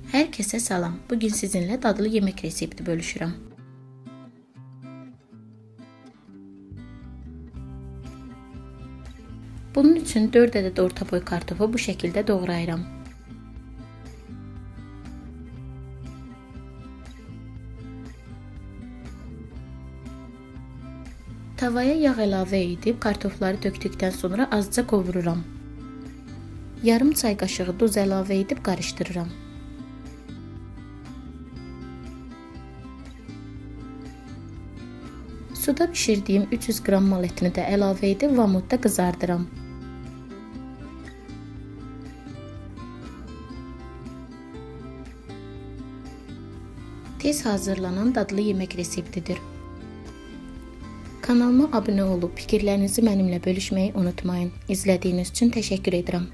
Hər kəsə salam. Bugün sizinlə dadlı yemək resepti bölüşürəm. Bunun üçün 4 ədəd orta boy kartofu bu şəkildə doğrayıram. Tavaya yağ əlavə edib kartofları tökdükdən sonra azca qovururam. Yarım çay qaşığı duz əlavə edib qarışdırıram. Suda bişirdiyim 300 qram mal etini də əlavə edib vamutda qızardıram. Tez hazırlanan dadlı yemək reseptidir. Kanalıma abunə olub fikirlərinizi mənimlə bölüşməyi unutmayın. İzlədiyiniz üçün təşəkkür edirəm.